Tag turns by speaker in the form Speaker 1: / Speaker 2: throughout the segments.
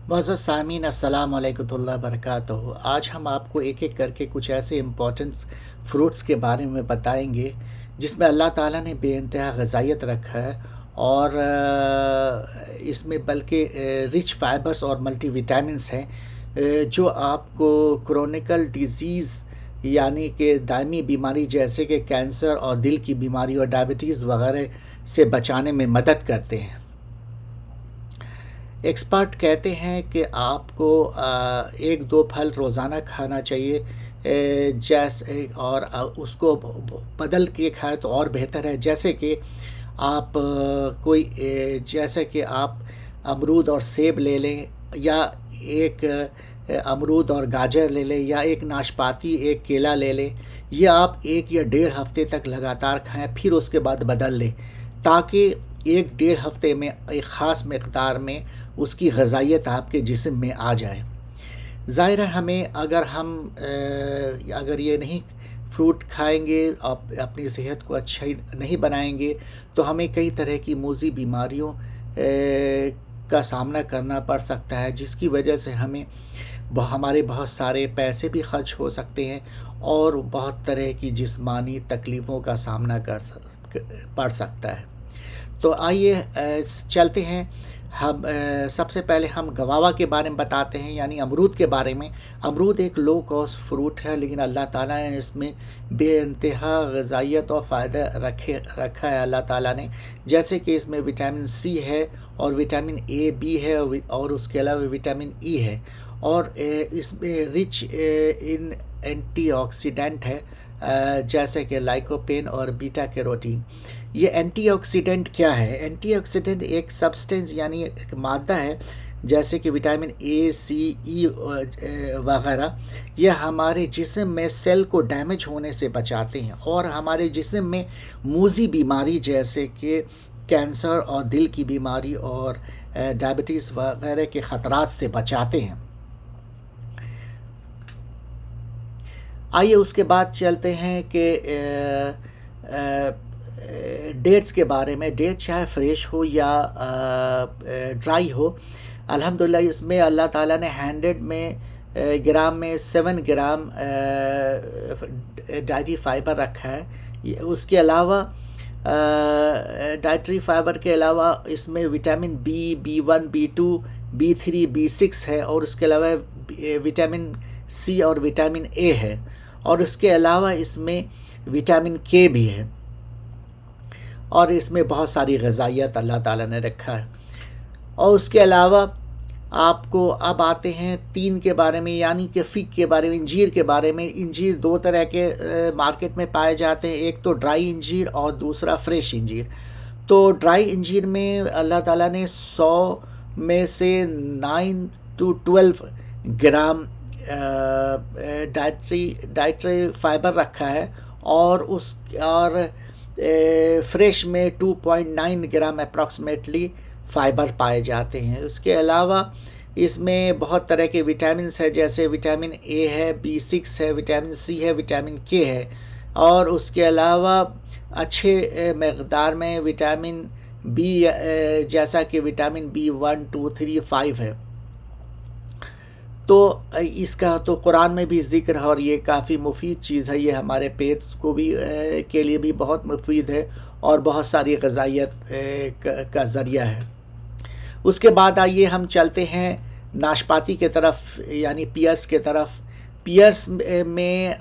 Speaker 1: मुअज़्ज़ज़ सामीन अस्सलाम वालेकुम बरकातहू। आज हम आपको एक एक करके कुछ ऐसे इम्पोर्टेंट फ्रूट्स के बारे में बताएंगे जिसमें अल्लाह ताला ने बेइंतहा ग़िज़ाइयत रखा है और इसमें बल्कि रिच फाइबर्स और मल्टीविटामिन्स हैं, जो आपको क्रोनिकल डिज़ीज़ यानी कि दायमी बीमारी जैसे कि कैंसर और दिल की बीमारी और डायबिटीज़ वगैरह से बचाने में मदद करते हैं। एक्सपर्ट कहते हैं कि आपको एक दो फल रोज़ाना खाना चाहिए, जैसे और उसको बदल के खाएं तो और बेहतर है। जैसे कि आप जैसे कि आप अमरूद और सेब ले लें, या एक अमरूद और गाजर ले लें, या एक नाशपाती एक केला ले लें। ये आप 1 या 1.5 हफ़्ते तक लगातार खाएं, फिर उसके बाद बदल लें, ताकि 1-1.5 हफ़्ते में एक ख़ास मकदार में उसकी ग़िज़ाइयत आपके जिस्म में आ जाए। ज़ाहिर है हमें अगर ये नहीं फ्रूट खाएंगे और अपनी सेहत को अच्छा नहीं बनाएंगे तो हमें कई तरह की मूज़ी बीमारियों का सामना करना पड़ सकता है, जिसकी वजह से हमारे बहुत सारे पैसे भी खर्च हो सकते हैं और बहुत तरह की जिस्मानी तकलीफ़ों का सामना पड़ सकता है। तो आइए चलते हैं। हम सबसे पहले हम गवावा के बारे में बताते हैं, यानी अमरूद के बारे में। अमरूद एक लो कॉस्ट फ्रूट है, लेकिन अल्लाह ताला ने इसमें बेइंतहा ग़िज़ाइयत और फ़ायदा रखा है अल्लाह ताला ने। जैसे कि इसमें विटामिन सी है और विटामिन ए बी है और उसके अलावा विटामिन ई है, और इसमें रिच इन एंटीऑक्सीडेंट है, जैसे कि लाइकोपेन और बीटा कैरोटीन। ये एंटीऑक्सीडेंट क्या है? एंटीऑक्सीडेंट एक सब्सटेंस यानी एक मादा है, जैसे कि विटामिन ए सी ई वगैरह। ये हमारे जिस्म में सेल को डैमेज होने से बचाते हैं और हमारे जिस्म में मूज़ी बीमारी जैसे कि कैंसर और दिल की बीमारी और डायबिटीज़ वगैरह के ख़तरात से बचाते हैं। आइए उसके बाद चलते हैं कि डेट्स के बारे में। डेट चाहे फ्रेश हो या ड्राई हो, अल्हम्दुलिल्लाह इसमें अल्लाह ताला ने 100 ग्राम में 7 ग्राम डाइटरी फाइबर रखा है। उसके अलावा डाइटरी फाइबर के अलावा इसमें vitamin B1, B2, B3, B6 है, और उसके अलावा विटामिन सी और विटामिन ए है, और उसके अलावा इसमें विटामिन के भी है, और इसमें बहुत सारी ग़िज़ाइयत अल्लाह ताला ने रखा है। और उसके अलावा आपको अब आते हैं 3 के बारे में, यानी कि फ़िग के बारे में, इंजीर के बारे में। इंजीर 2 तरह के मार्केट में पाए जाते हैं, एक तो ड्राई इंजीर और दूसरा फ्रेश इंजीर। तो ड्राई इंजीर में अल्लाह ताला ने 100 में से 9 to 12 ग्राम डाइटरी फाइबर रखा है, और फ्रेश में 2.9 ग्राम अप्रॉक्सीमेटली फ़ाइबर पाए जाते हैं। उसके अलावा इसमें बहुत तरह के विटामिन्स है, जैसे विटामिन ए है, B6 है, विटामिन सी है, विटामिन के है, और उसके अलावा अच्छे मकदार में विटामिन बी, जैसा कि विटामिन B1, 2, 3, 5 है। तो इसका तो कुरान में भी ज़िक्र है और ये काफ़ी मुफीद चीज़ है। ये हमारे पेट को भी के लिए भी बहुत मुफीद है और बहुत सारी ग़िज़ाइयत का ज़रिया है। उसके बाद आइए हम चलते हैं नाशपाती के तरफ, यानी पियर्स के तरफ। पियर्स में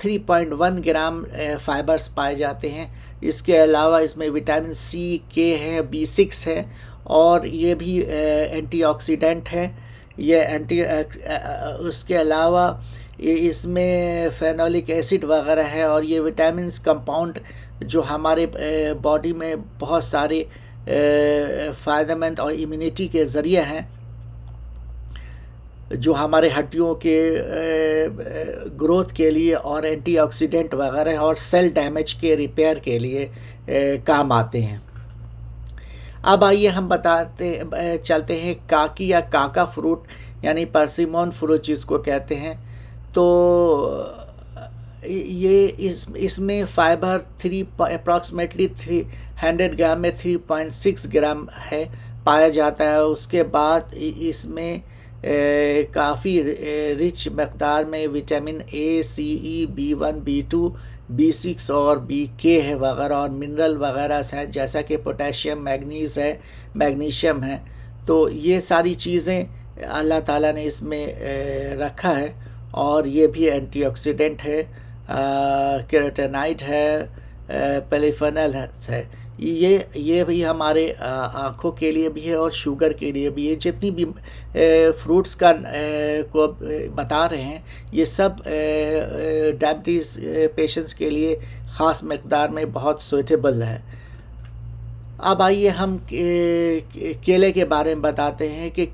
Speaker 1: 3.1 ग्राम फ़ाइबर्स पाए जाते हैं। इसके अलावा इसमें विटामिन सी, के है, B6 है, और ये भी एंटीऑक्सीडेंट है। उसके अलावा इसमें फेनोलिक एसिड वगैरह है, और ये विटामिन्स कंपाउंड जो हमारे बॉडी में बहुत सारे फ़ायदेमंद और इम्यूनिटी के ज़रिए हैं, जो हमारे हड्डियों के ग्रोथ के लिए और एंटीऑक्सीडेंट वगैरह और सेल डैमेज के रिपेयर के लिए काम आते हैं। अब आइए हम चलते हैं काकी या काका फ्रूट, यानी परसिमन फ्रूट जिसको कहते हैं। तो ये इसमें फ़ाइबर अप्रॉक्सीमेटली 300 ग्राम में 3.6 ग्राम है, पाया जाता है। उसके बाद इसमें काफ़ी रिच मकदार में vitamin A, C, E, B1, B2, B6 और BK है वगैरह, और मिनरल वगैरह हैं जैसा कि पोटेशियम, मैग्नीज है, मैग्नीशियम है। तो ये सारी चीज़ें अल्लाह ताला ने इसमें रखा है। और ये भी एंटीऑक्सीडेंट है, कैरोटीनॉइड है, पेलिफेनल है। ये भी हमारे आँखों के लिए भी है और शुगर के लिए भी है। जितनी भी फ्रूट्स का को बता रहे हैं, ये सब डायबिटीज़ पेशेंट्स के लिए ख़ास मकदार में बहुत सूटेबल है। अब आइए हम केले के बारे में बताते हैं कि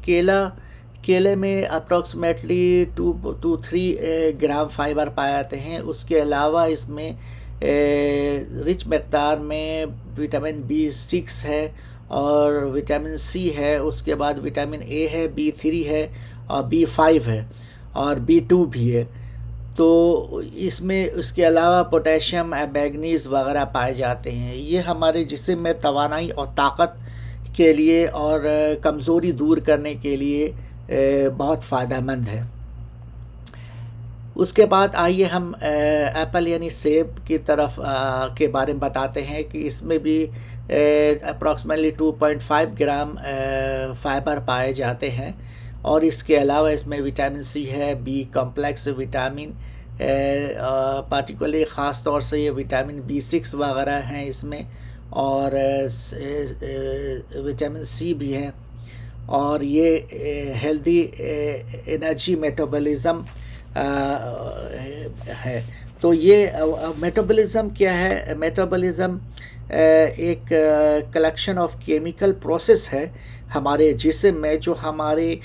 Speaker 1: केले में अप्रॉक्सीमेटली 2 to 3 ग्राम फाइबर पाए जाते हैं। उसके अलावा इसमें रिच मकदार में विटामिन B6 है और विटामिन C है। उसके बाद विटामिन A है, B3 है और B5 है और B2 भी है। तो इसमें उसके अलावा पोटेशियम, मैग्नीज वगैरह पाए जाते हैं। ये हमारे जिस्म में तवानाई और ताकत के लिए और कमज़ोरी दूर करने के लिए बहुत फ़ायदेमंद है। उसके बाद आइए हम एप्पल यानी सेब की तरफ के बारे में बताते हैं कि इसमें भी अप्रॉक्सीमेटली 2.5 ग्राम फाइबर पाए जाते हैं। और इसके अलावा इसमें विटामिन C है, B कॉम्प्लेक्स विटामिन, पार्टिकुलरली ख़ास तौर से ये विटामिन B6 वगैरह हैं इसमें, और विटामिन C भी हैं। और ये हेल्दी एनर्जी मेटाबॉलिज्म है। तो ये मेटाबॉलिज्म क्या है? मेटाबॉलिज्म एक कलेक्शन ऑफ केमिकल प्रोसेस है हमारे जिस्म में, जो हमारे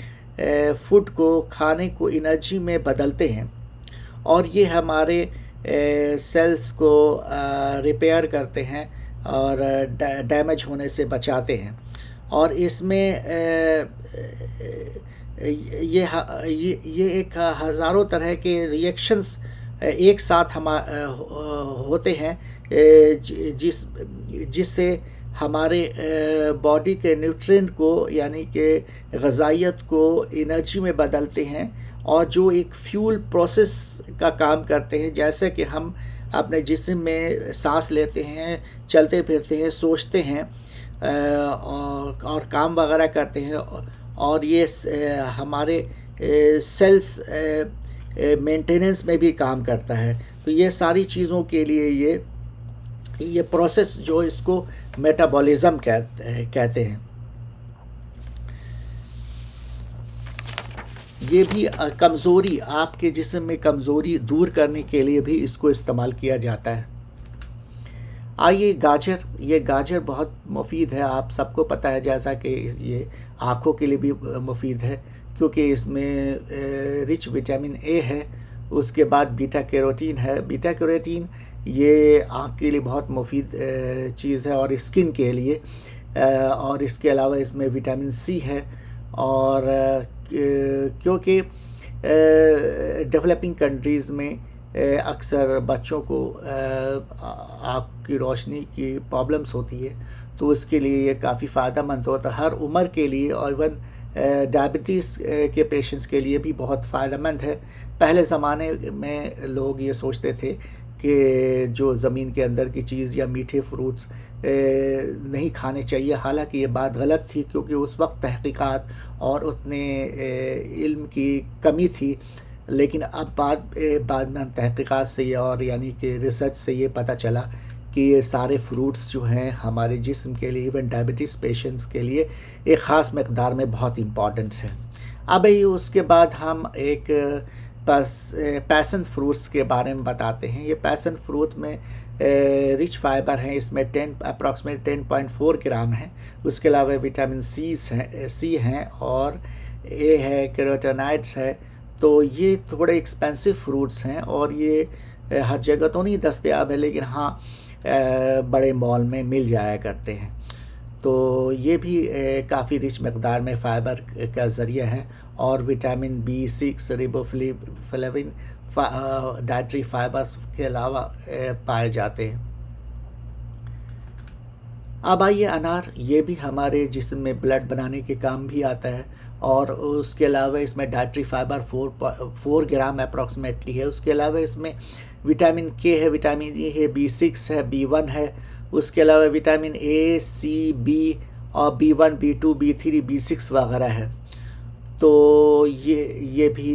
Speaker 1: फूड को, खाने को एनर्जी में बदलते हैं और ये हमारे सेल्स को रिपेयर करते हैं और डैमेज होने से बचाते हैं। और इसमें ये एक हज़ारों तरह के रिएक्शंस एक साथ होते हैं जिससे हमारे बॉडी के न्यूट्रिएंट को, यानी कि ग़िज़ाइयत को एनर्जी में बदलते हैं और जो एक फ्यूल प्रोसेस का काम करते हैं। जैसे कि हम अपने जिस्म में सांस लेते हैं, चलते फिरते हैं, सोचते हैं और काम वगैरह करते हैं, और ये हमारे सेल्स मेंटेनेंस में भी काम करता है। तो ये सारी चीज़ों के लिए ये प्रोसेस जो इसको मेटाबॉलिज्म कहते हैं। ये भी कमज़ोरी, आपके जिस्म में कमज़ोरी दूर करने के लिए भी इसको इस्तेमाल किया जाता है। आइए गाजर, ये गाजर बहुत मुफीद है, आप सबको पता है, जैसा कि ये आँखों के लिए भी मुफीद है क्योंकि इसमें रिच विटामिन ए है। उसके बाद बीटा कैरोटीन है। बीटा कैरोटीन ये आँख के लिए बहुत मुफीद चीज़ है और स्किन के लिए। और इसके अलावा इसमें विटामिन सी है। और क्योंकि डेवलपिंग कंट्रीज़ में अक्सर बच्चों को आँख की रोशनी की प्रॉब्लम्स होती है, तो उसके लिए ये काफ़ी फ़ायदेमंद होता है हर उम्र के लिए, और इवन डायबिटीज़ के पेशेंट्स के लिए भी बहुत फ़ायदेमंद है। पहले ज़माने में लोग ये सोचते थे कि जो ज़मीन के अंदर की चीज़ या मीठे फ्रूट्स नहीं खाने चाहिए, हालांकि ये बात गलत थी क्योंकि उस वक्त तहक़ीक़ात और उतने इल्म की कमी थी। लेकिन अब बाद में तहक़ीक़ात से और यानी कि रिसर्च से ये पता चला कि ये सारे फ्रूट्स जो हैं हमारे जिस्म के लिए, इवन डायबिटीज़ पेशेंट्स के लिए एक ख़ास मकदार में बहुत इम्पॉर्टेंट है। अब उसके बाद हम एक पैसन फ्रूट्स के बारे में बताते हैं। ये पैसन फ्रूट में रिच फाइबर हैं, इसमें अप्रॉक्सीमेट 10.4 ग्राम है। उसके अलावा विटामिन सी हैं और ए है, कैरोटीनॉइड्स है। तो ये थोड़े एक्सपेंसिव फ्रूट्स हैं और ये हर जगह तो नहीं दस्तयाब है, लेकिन हाँ बड़े मॉल में मिल जाया करते हैं। तो ये भी काफ़ी रिच मकदार में फ़ाइबर का ज़रिया है। और vitamin B6, riboflavin, dietary fibres के अलावा पाए जाते हैं। अब आइए अनार, ये भी हमारे जिस्म में ब्लड बनाने के काम भी आता है, और उसके अलावा इसमें डाइट्री फाइबर 4 ग्राम अप्रॉक्सीमेटली है। उसके अलावा इसमें विटामिन के है, विटामिन ई है, B6 है, B1 है। उसके अलावा विटामिन ए, सी, बी और B1, B2, B3, B6 वगैरह है। तो ये भी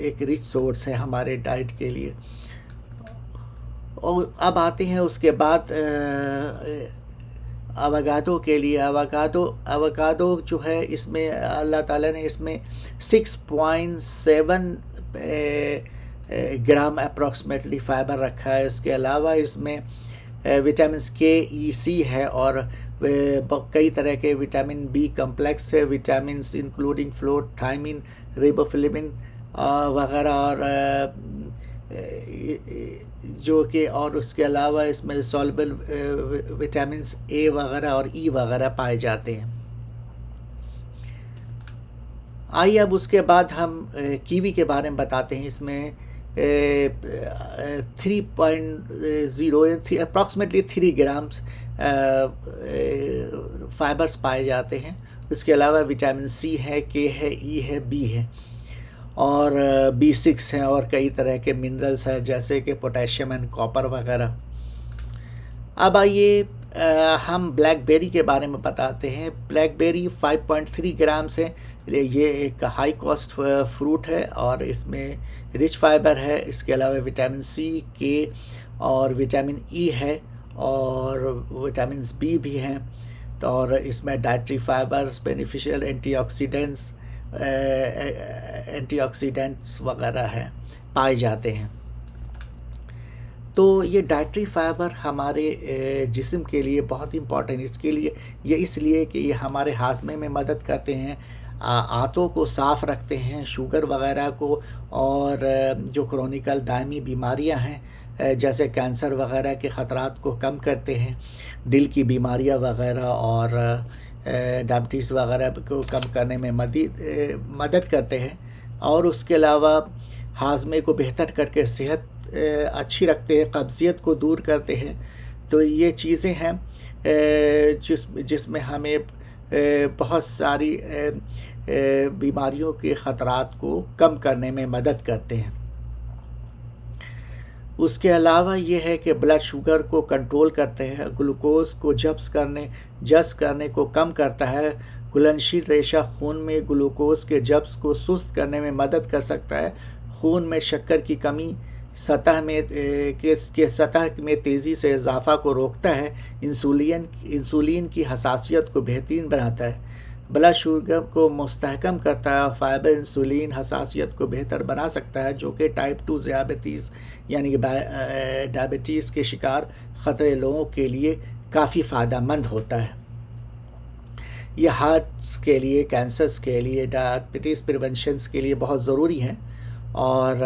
Speaker 1: एक रिच सोर्स है हमारे डाइट के लिए। और अब आते हैं उसके बाद अवाकाडो के लिए। अवाकाडो जो है, इसमें अल्लाह ताला ने इसमें 6.7 ग्राम अप्रॉक्सीमेटली फाइबर रखा है। इसके अलावा इसमें विटामिन के, ई, सी है, और कई तरह के विटामिन बी कम्प्लेक्स है, vitamin including folate, thiamine, riboflavin वगैरह, और जो कि, और उसके अलावा इसमें सॉल्युबल विटामिन ए वगैरह और ई वगैरह पाए जाते हैं। आइए अब उसके बाद हम कीवी के बारे में बताते हैं। इसमें 3.0 अप्रॉक्सीमेटली 3 ग्राम्स फाइबर्स पाए जाते हैं। उसके अलावा विटामिन सी है, के है, ई है, बी है, और B6 हैं, और कई तरह के मिनरल्स हैं जैसे कि पोटेशियम एंड कॉपर वगैरह। अब आइए हम ब्लैकबेरी के बारे में बताते हैं। ब्लैकबेरी 5.3 ग्राम्स है। ये एक हाई कॉस्ट फ्रूट है और इसमें रिच फाइबर है। इसके अलावा विटामिन सी, के और विटामिन ई है, और विटामिन बी भी हैं। तो और इसमें डाइटरी फाइबर्स, बेनिफिशियल एंटीऑक्सीडेंट्स वगैरह हैं, पाए जाते हैं। तो ये डाइटरी फाइबर हमारे जिस्म के लिए बहुत इम्पॉर्टेंट, इसके लिए ये इसलिए कि ये हमारे हाजमे में मदद करते हैं, आंतों को साफ़ रखते हैं, शुगर वगैरह को, और जो क्रोनिकल दायमी बीमारियां हैं जैसे कैंसर वगैरह के ख़तरात को कम करते हैं, दिल की बीमारियां वगैरह और डायबिटीज़ वगैरह को कम करने में मदद करते हैं। और उसके अलावा हाजमे को बेहतर करके सेहत अच्छी रखते हैं, कब्ज़ियत को दूर करते हैं। तो ये चीज़ें हैं जिसमें हमें बहुत सारी बीमारियों के ख़तरात को कम करने में मदद करते हैं। उसके अलावा ये है कि ब्लड शुगर को कंट्रोल करते हैं, ग्लूकोज़ को जब्स करने को कम करता है। घुलनशील रेशा खून में ग्लूकोज़ के जब्स को सुस्त करने में मदद कर सकता है। खून में शक्कर की कमी सतह में तेज़ी से इजाफा को रोकता है। इंसुलिन की हसासियत को बेहतरीन बनाता है। ब्लड शुगर को मुस्तहकम करता है। फाइबर इंसुलिन हसासियत को बेहतर बना सकता है, जो कि टाइप 2 ज़ियाबतीस यानी कि डायबिटीज़ के शिकार ख़तरे लोगों के लिए काफ़ी फ़ायदेमंद होता है। ये हार्ट के लिए, कैंसर्स के लिए, डायबिटीज़ प्रिवेंशंस के लिए बहुत ज़रूरी है। और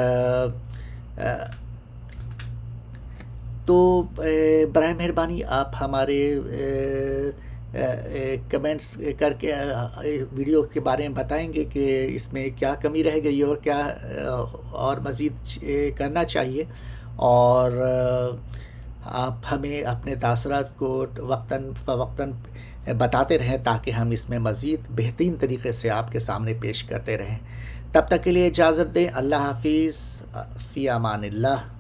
Speaker 1: तो बराए मेहरबानी आप हमारे कमेंट्स करके वीडियो के बारे में बताएंगे कि इसमें क्या कमी रह गई और क्या और मज़ीद करना चाहिए। और आप हमें अपने तासरात को वक्तन फ़वक्तन बताते रहें ताकि हम इसमें मज़ीद बेहतरीन तरीके से आपके सामने पेश करते रहें। तब तक के लिए इजाज़त दें। अल्लाह हाफ़िज़, फ़ी अमानिल्लाह।